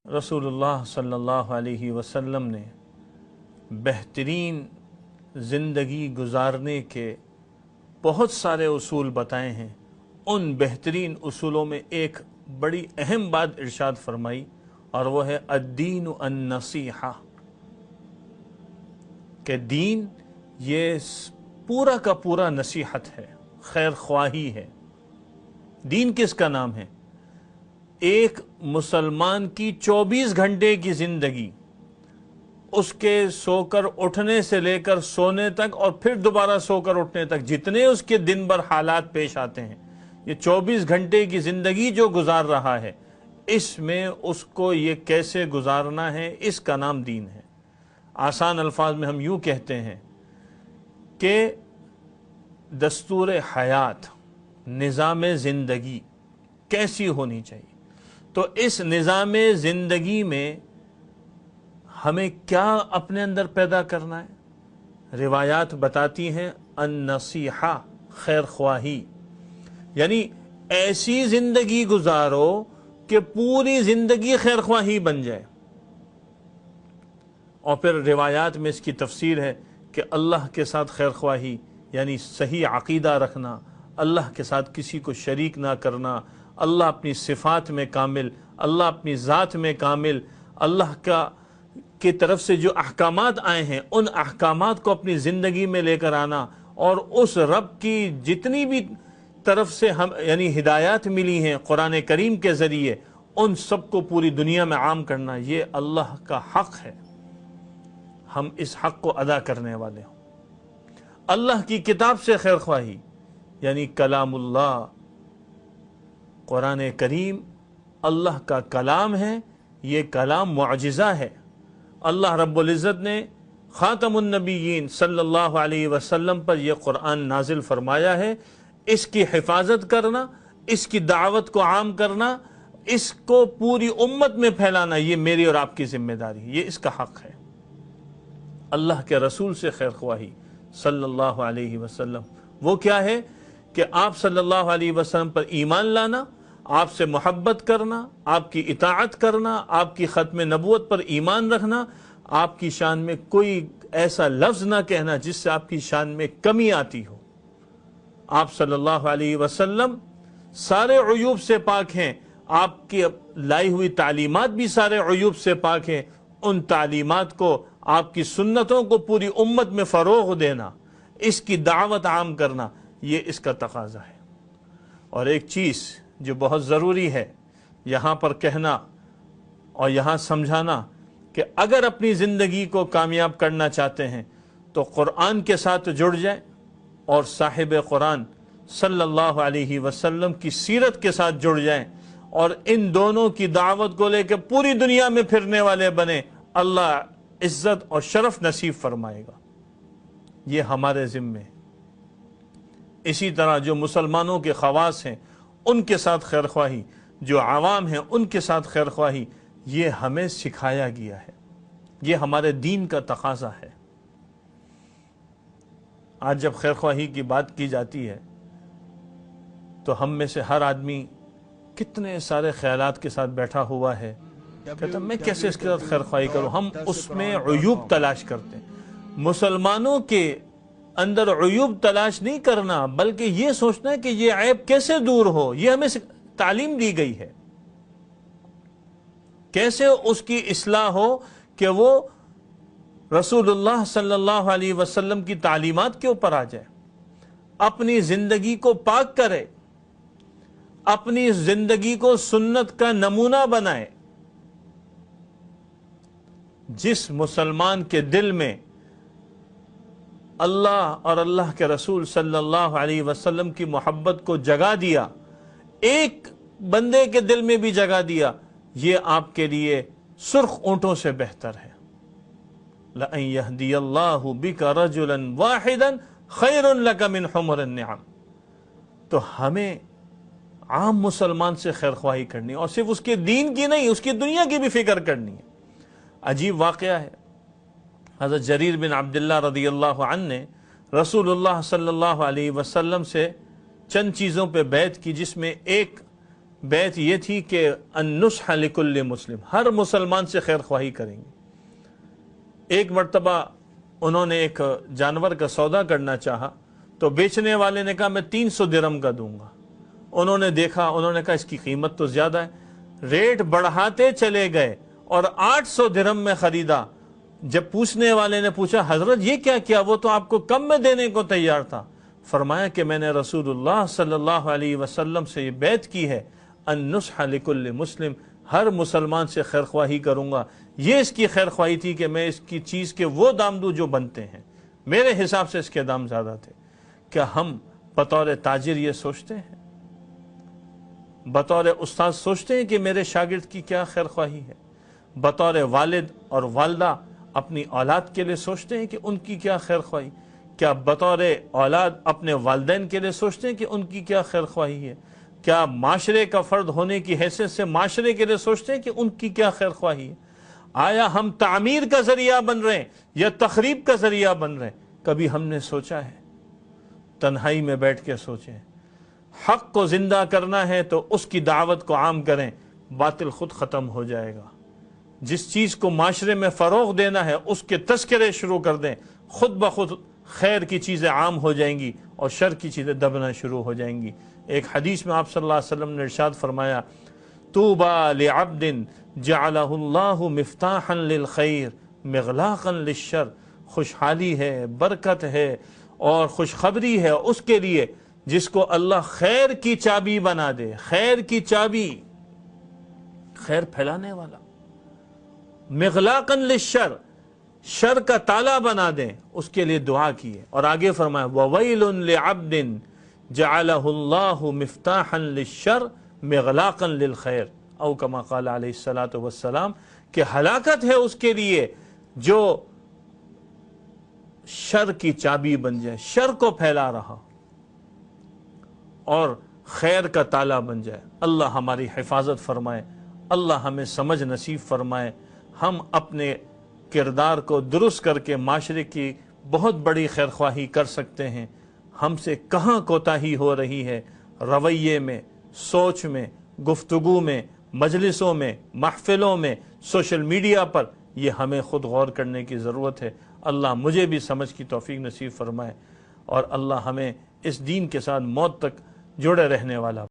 रसूलुल्लाह सल्लल्लाहु अलैहि वसल्लम ने बेहतरीन ज़िंदगी गुजारने के बहुत सारे उसूल बताए हैं। उन बेहतरीन उसूलों में एक बड़ी अहम बात इरशाद फरमाई और वो है अद्दीनु अन्नसीहा, कि दीन ये पूरा का पूरा नसीहत है, खैर ख्वाही है। दीन किसका नाम है? एक मुसलमान की 24 घंटे की ज़िंदगी, उसके सोकर उठने से लेकर सोने तक और फिर दोबारा सोकर उठने तक जितने उसके दिन भर हालात पेश आते हैं, ये 24 घंटे की ज़िंदगी जो गुजार रहा है, इसमें उसको ये कैसे गुजारना है, इसका नाम दीन है। आसान अल्फाज में हम यूँ कहते हैं कि दस्तूर हयात, निज़ाम ज़िंदगी कैसी होनी चाहिए। तो इस निज़ाम ज़िंदगी में हमें क्या अपने अंदर पैदा करना है? रिवायात बताती हैं अन्नसीहा, खैर ख्वाही, यानी ऐसी ज़िंदगी गुजारो कि पूरी ज़िंदगी खैर ख्वाही बन जाए। और फिर रिवायात में इसकी तफसीर है कि अल्लाह के साथ खैर ख्वाही यानी सही अक़ीदा रखना, अल्लाह के साथ किसी को शरीक ना करना, अल्लाह अपनी सिफ़ात में कामिल, अल्लाह अपनी ज़ात में कामिल, अल्लाह की तरफ से जो अहकामात आए हैं उन अहकामात को अपनी ज़िंदगी में लेकर आना, और उस रब की जितनी भी तरफ से हम यानी हिदायत मिली हैं कुरान करीम के ज़रिए, उन सब को पूरी दुनिया में आम करना, ये अल्लाह का हक़ है। हम इस हक़ को अदा करने वाले हों। अल्लाह की किताब से खैर ख्वाही यानी कलामुल्लाह, कुरान करीम अल्लाह का कलाम है, ये कलाम मुअजिज़ा है। अल्लाह रब्बुल इज़्ज़त ने ख़ातमुन नबिय्यीन सल्लल्लाहु अलैहि वसल्लम पर यह कुरान नाजिल फरमाया है। इसकी हिफाजत करना, इसकी दावत को आम करना, इसको पूरी उम्मत में फैलाना, ये मेरी और आपकी ज़िम्मेदारी, ये इसका हक़ है। अल्लाह के रसूल से खैर ख्वाही सल्लल्लाहु अलैहि वसल्लम वो क्या है कि आप सल्लल्लाहु अलैहि वसल्लम पर ईमान लाना, आपसे मोहब्बत करना, आपकी इताअत करना, आपकी ख़त्म नबूवत पर ईमान रखना, आपकी शान में कोई ऐसा लफ्ज़ ना कहना जिससे आपकी शान में कमी आती हो। आप सल्लल्लाहु अलैहि वसल्लम सारे उयूब से पाक हैं, आपकी लाई हुई तालीमात भी सारे उयूब से पाक हैं। उन तालीमात को, आपकी सुन्नतों को पूरी उम्मत में फ़रोग़ देना, इसकी दावत आम करना, ये इसका तकाज़ा है। और एक चीज़ जो बहुत ज़रूरी है यहाँ पर कहना और यहाँ समझाना कि अगर अपनी ज़िंदगी को कामयाब करना चाहते हैं तो क़ुरान के साथ जुड़ जाएं और साहिब क़ुरान सल्लल्लाहु अलैहि वसल्लम की सीरत के साथ जुड़ जाएं और इन दोनों की दावत को लेकर पूरी दुनिया में फिरने वाले बने। अल्लाह इज़्ज़त और शरफ नसीब फरमाएगा, ये हमारे ज़िम्मे। इसी तरह जो मुसलमानों के ख़वास हैं उनके साथ खैर ख्वाही, जो आवाम हैं उनके साथ खैर ख्वाही, ये हमें सिखाया गया है, ये हमारे दीन का तकाज़ा है। आज जब खैर ख्वाही की बात की जाती है तो हम में से हर आदमी कितने सारे ख्यालात के साथ बैठा हुआ है, कहता मैं कैसे इसके साथ खैर ख्वाही करूँ। हम उसमें उयूब तलाश करते हैं। मुसलमानों के अंदर उयूब तलाश नहीं करना, बल्कि ये सोचना है कि ये ऐब कैसे दूर हो, ये हमें तालीम दी गई है, कैसे उसकी इस्लाह हो कि वो रसूलुल्लाह सल्लल्लाहु अलैहि वसल्लम की तालीमात के ऊपर आ जाए, अपनी ज़िंदगी को पाक करे, अपनी ज़िंदगी को सुन्नत का नमूना बनाए। जिस मुसलमान के दिल में अल्लाह और अल्लाह के रसूल सल्लल्लाहु अलैहि वसल्लम की मोहब्बत को जगा दिया, एक बंदे के दिल में भी जगा दिया, ये आपके लिए सुर्ख ऊँटों से बेहतर है। लअन यहदियल्लाहु बिका रजुलन वाहिदन खैरुन लका मिन हुमरिन निअम। तो हमें आम मुसलमान से खैर ख्वाही करनी, और सिर्फ उसके दीन की नहीं, उसकी दुनिया की भी फिक्र करनी है। अजीब वाक़या है, हज़रत जरीर बिन अब्दुल्लाह रज़ियल्लाहु अन्हु ने रसूलुल्लाह सल्लल्लाहु अलैहि वसल्लम से चंद चीज़ों पे बैत की, जिसमें एक بیعت یہ تھی کہ النصح لکل مسلم، ہر مسلمان سے خیر خواہی کریں گے۔ ایک مرتبہ انہوں نے ایک جانور کا سودا کرنا چاہا تو بیچنے والے نے کہا میں 300 درہم کا دوں گا۔ انہوں نے دیکھا، انہوں نے کہا اس کی قیمت تو زیادہ ہے، ریٹ بڑھاتے چلے گئے اور 800 درہم میں خریدا۔ جب پوچھنے والے نے پوچھا حضرت یہ کیا کیا، وہ تو آپ کو کم میں دینے کو تیار تھا۔ فرمایا کہ میں نے رسول اللہ صلی اللہ علیہ وسلم سے یہ بیعت کی ہے، النصح لکل مسلم، ہر مسلمان سے خیر خواہی کروں گا۔ یہ اس کی خیر خواہی تھی کہ میں اس کی چیز کے وہ دام دوں جو بنتے ہیں، میرے حساب سے اس کے دام زیادہ تھے۔ کیا ہم بطور تاجر یہ سوچتے ہیں؟ بطور استاد سوچتے ہیں کہ میرے شاگرد کی کیا خیر خواہی ہے؟ بطور والد اور والدہ اپنی اولاد کے لیے سوچتے ہیں کہ ان کی کیا خیر خواہی؟ کیا بطور اولاد اپنے والدین کے لیے سوچتے ہیں کہ ان کی کیا خیر خواہی ہے؟ کیا معاشرے کا فرد ہونے کی حیثیت سے معاشرے کے لیے سوچتے ہیں کہ ان کی کیا خیر خواہی ہے؟ آیا ہم تعمیر کا ذریعہ بن رہے ہیں یا تخریب کا ذریعہ بن رہے ہیں؟ کبھی ہم نے سوچا ہے؟ تنہائی میں بیٹھ کے سوچیں۔ حق کو زندہ کرنا ہے تو اس کی دعوت کو عام کریں، باطل خود ختم ہو جائے گا۔ جس چیز کو معاشرے میں فروغ دینا ہے اس کے تذکرے شروع کر دیں، خود بخود خیر کی چیزیں عام ہو جائیں گی اور شر کی چیزیں دبنا شروع ہو جائیں گی۔ ایک حدیث میں آپ صلی اللہ علیہ وسلم نے ارشاد فرمایا، طوبیٰ لعبد جعلہ اللہ مفتاحا للخیر مغلاقا للشر، خوشحالی ہے، برکت ہے اور خوشخبری ہے اس کے لیے جس کو اللہ خیر کی چابی بنا دے، خیر کی چابی، خیر پھیلانے والا، مغلاقا للشر، شر کا تالا بنا دیں، اس کے لیے دعا کیے۔ اور آگے فرمایا وَوَيْلٌ لِعَبْدٍ جَعَلَهُ اللَّهُ مِفْتَاحًا لِلشَّرِّ مِغْلَاقًا لِلْخَيْرِ، او کما قال علیہ الصلوۃ والسلام، کہ ہلاکت ہے اس کے لیے جو شر کی چابی بن جائے، شر کو پھیلا رہا اور خیر کا تالا بن جائے۔ اللہ ہماری حفاظت فرمائے، اللہ ہمیں سمجھ نصیب فرمائے، ہم اپنے کردار کو درست کر کے معاشرے کی بہت بڑی خیر خواہی کر سکتے ہیں۔ ہم سے کہاں کوتاہی ہو رہی ہے، رویے میں، سوچ میں، گفتگو میں، مجلسوں میں، محفلوں میں، سوشل میڈیا پر، یہ ہمیں خود غور کرنے کی ضرورت ہے۔ اللہ مجھے بھی سمجھ کی توفیق نصیب فرمائے اور اللہ ہمیں اس دین کے ساتھ موت تک جڑے رہنے والا